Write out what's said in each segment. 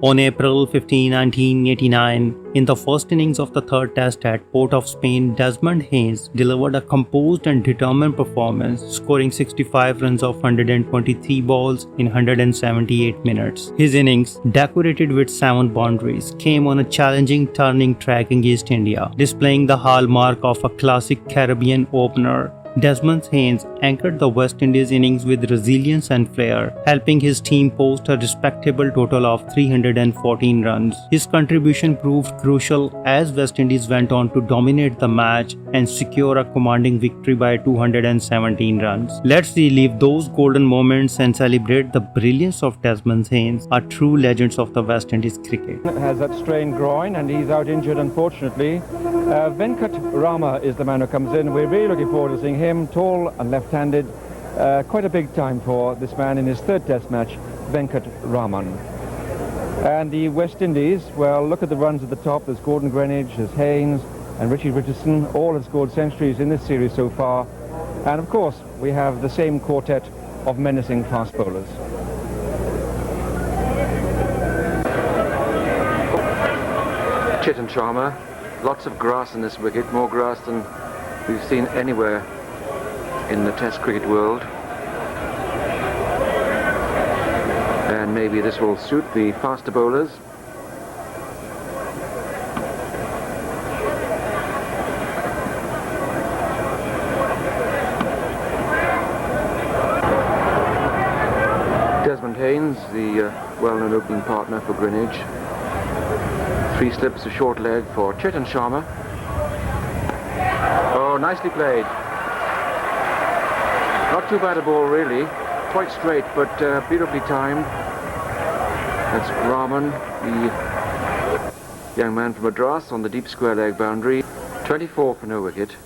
On April 15, 1989, in the first innings of the third test at Port of Spain, Desmond Haynes delivered a composed and determined performance, scoring 65 runs off 123 balls in 178 minutes. His innings, decorated with 7 boundaries, came on a challenging turning track against India, displaying the hallmark of a classic Caribbean opener. Desmond Haynes anchored the West Indies innings with resilience and flair, helping his team post a respectable total of 314 runs. His contribution proved crucial as West Indies went on to dominate the match and secure a commanding victory by 217 runs. Let's relive those golden moments and celebrate the brilliance of Desmond Haynes, a true legend of the West Indies cricket. Has that strained groin and he's out injured, unfortunately. Venkat Rama is the man who comes in. We're really looking forward to seeing him, tall and left-handed. Quite a big time for this man in his third test match, Venkat Raman. And the West Indies, well, look at the runs at the top. There's Gordon Greenidge, there's Haynes and Richie Richardson. All have scored centuries in this series so far. And of course, we have the same quartet of menacing fast bowlers. Chetan Sharma, lots of grass in this wicket, more grass than we've seen anywhere in the Test cricket world. And maybe this will suit the faster bowlers. Desmond Haynes, the well-known opening partner for Greenwich. 3 slips, a short leg for Chetan Sharma. Oh, nicely played. Not too bad a ball, really. Quite straight, but beautifully timed. That's Rahman, the young man from Madras, on the deep square leg boundary. 24 for no wicket.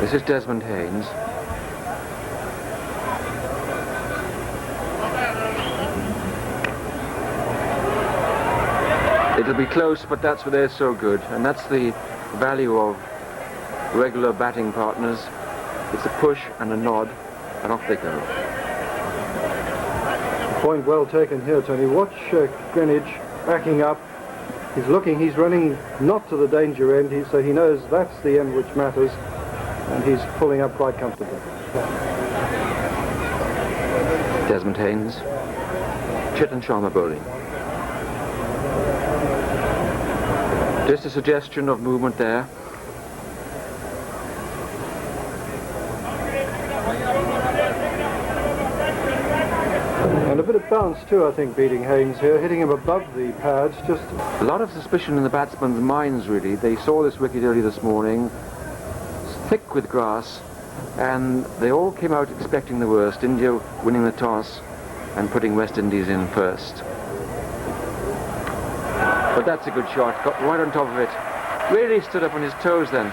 This is Desmond Haynes. It'll be close, but that's where they're so good, and that's the value of regular batting partners. It's a push and a nod, and off they go. Point well taken here, Tony. Watch Greenidge backing up. He's looking, he's running not to the danger end, so he knows that's the end which matters, and he's pulling up quite comfortably. Desmond Haynes, Chetan Sharma bowling. Just a suggestion of movement there. And a bit of bounce too, I think, beating Haynes here, hitting him above the pads. Just a lot of suspicion in the batsmen's minds, really. They saw this wicket early this morning, thick with grass, and they all came out expecting the worst. India winning the toss and putting West Indies in first. But that's a good shot, got right on top of it. Really stood up on his toes then.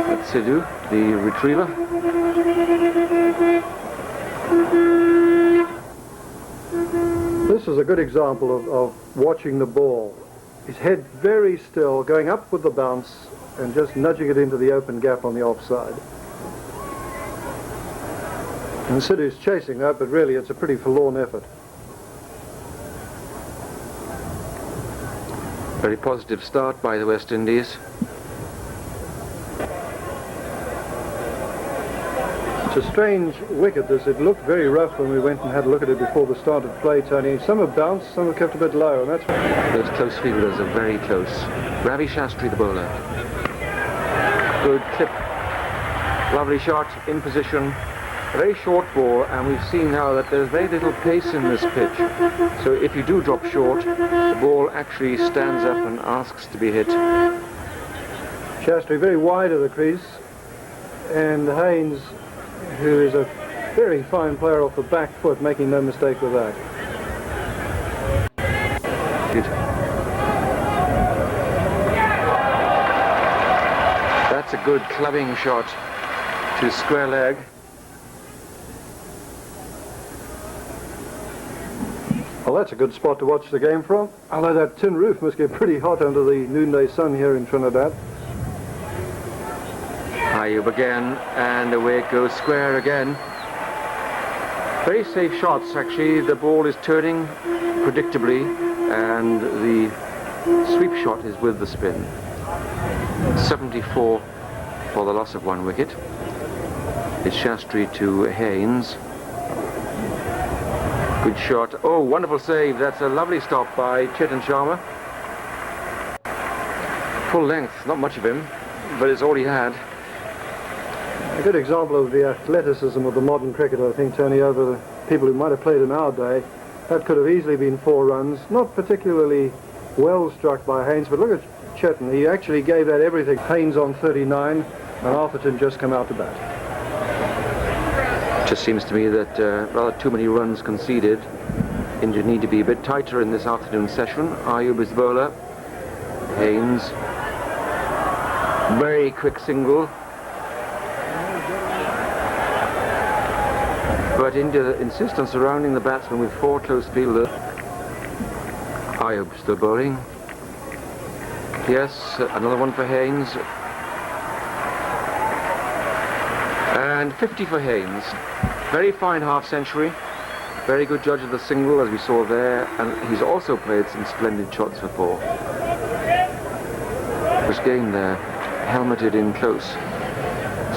That's Sidhu, the retriever. This is a good example of watching the ball. His head very still, going up with the bounce and just nudging it into the open gap on the offside. And Sidhu's chasing that, but really it's a pretty forlorn effort. Very positive start by the West Indies. It's a strange wicket, this. It looked very rough when we went and had a look at it before the start of play, Tony. Some have bounced, some have kept a bit low, and that's... Those close fielders are very close. Ravi Shastri, the bowler. Good clip. Lovely shot, in position. A very short ball, and we've seen now that there's very little pace in this pitch. So if you do drop short, the ball actually stands up and asks to be hit. Shastri very wide of the crease, and Haynes, who is a very fine player off the back foot, making no mistake with that. Good. That's a good clubbing shot to square leg. Well, that's a good spot to watch the game from. Although that tin roof must get pretty hot under the noonday sun here in Trinidad. Ayub again, and away it goes square again. Very safe shots, actually. The ball is turning predictably, and the sweep shot is with the spin. 74 for the loss of 1 wicket. It's Shastri to Haynes. Good shot. Oh, wonderful save. That's a lovely stop by Chetan Sharma. Full length, not much of him, but it's all he had. A good example of the athleticism of the modern cricketer, I think, Tony, over the people who might have played in our day. That could have easily been 4 runs. Not particularly well struck by Haynes, but look at Chetan. He actually gave that everything. Haynes on 39, and Arthurton just come out to bat. Just seems to me that rather too many runs conceded. India need to be a bit tighter in this afternoon session. Ayub is the bowler. Haynes. Very quick single. But India insist on surrounding the batsman with 4 close fielders. Ayub still bowling. Yes, another one for Haynes. And 50 for Haynes. Very fine half-century. Very good judge of the single, as we saw there. And he's also played some splendid shots for 4. Was game there, helmeted in close.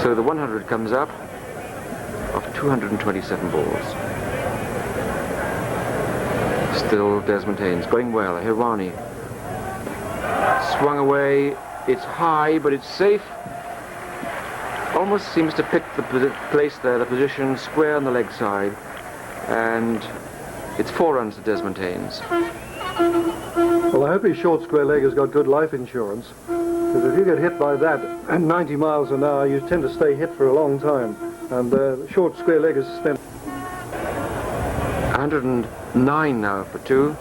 So the 100 comes up of 227 balls. Still Desmond Haynes going well. Hirwani swung away. It's high, but it's safe. Almost seems to pick the place there, the position square on the leg side, and it's 4 runs to Desmond Haynes. Well, I hope his short square leg has got good life insurance, because if you get hit by that at 90 miles an hour, you tend to stay hit for a long time, and the short square leg is spent. 109 now for 2.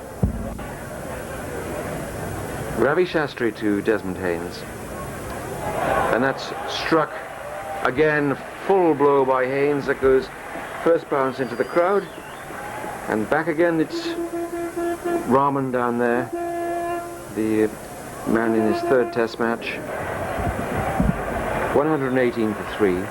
Ravi Shastri to Desmond Haynes, and that's struck again. Full blow by Haynes. That goes first bounce into the crowd, and back again. It's Rahman down there, the man in his 3rd test match. 118 for 3.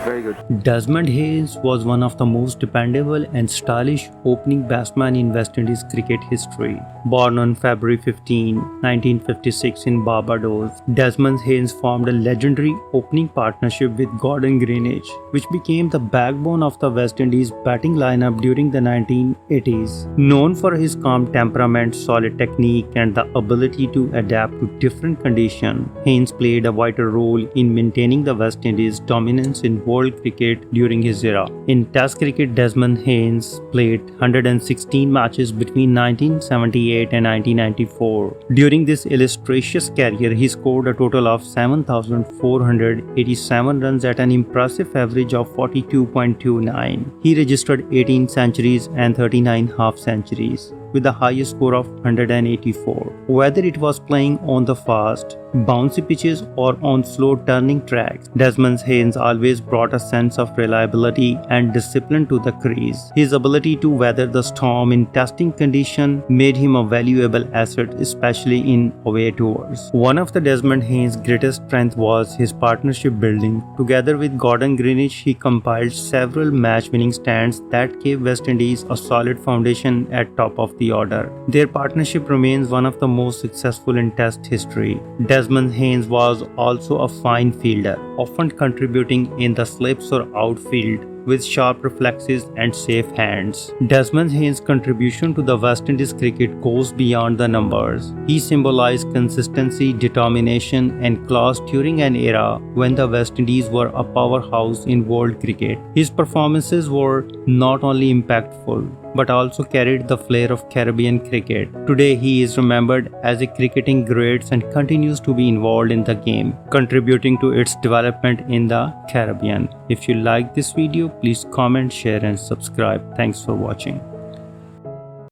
Very good. Desmond Haynes was one of the most dependable and stylish opening batsmen in West Indies cricket history. Born on February 15, 1956 in Barbados, Desmond Haynes formed a legendary opening partnership with Gordon Greenidge, which became the backbone of the West Indies batting lineup during the 1980s. Known for his calm temperament, solid technique, and the ability to adapt to different conditions, Haynes played a vital role in maintaining the West Indies' dominance in world cricket during his era. In Test cricket, Desmond Haynes played 116 matches between 1978 and 1994. During this illustrious career, he scored a total of 7,487 runs at an impressive average of 42.29. He registered 18 centuries and 39 half-centuries, with the highest score of 184. Whether it was playing on the fast, bouncy pitches or on slow turning tracks, Desmond Haynes always brought a sense of reliability and discipline to the crease. His ability to weather the storm in testing conditions made him a valuable asset, especially in away tours. One of the Desmond Haynes' greatest strengths was his partnership building. Together with Gordon Greenidge, he compiled several match-winning stands that gave West Indies a solid foundation at top of the order. Their partnership remains one of the most successful in Test history. Desmond Haynes was also a fine fielder, often contributing in the slips or outfield with sharp reflexes and safe hands. Desmond Haynes' contribution to the West Indies cricket goes beyond the numbers. He symbolized consistency, determination, and class during an era when the West Indies were a powerhouse in world cricket. His performances were not only impactful, but also carried the flair of Caribbean cricket. Today, he is remembered as a cricketing great and continues to be involved in the game, contributing to its development in the Caribbean. If you like this video, please comment, share, and subscribe. Thanks for watching.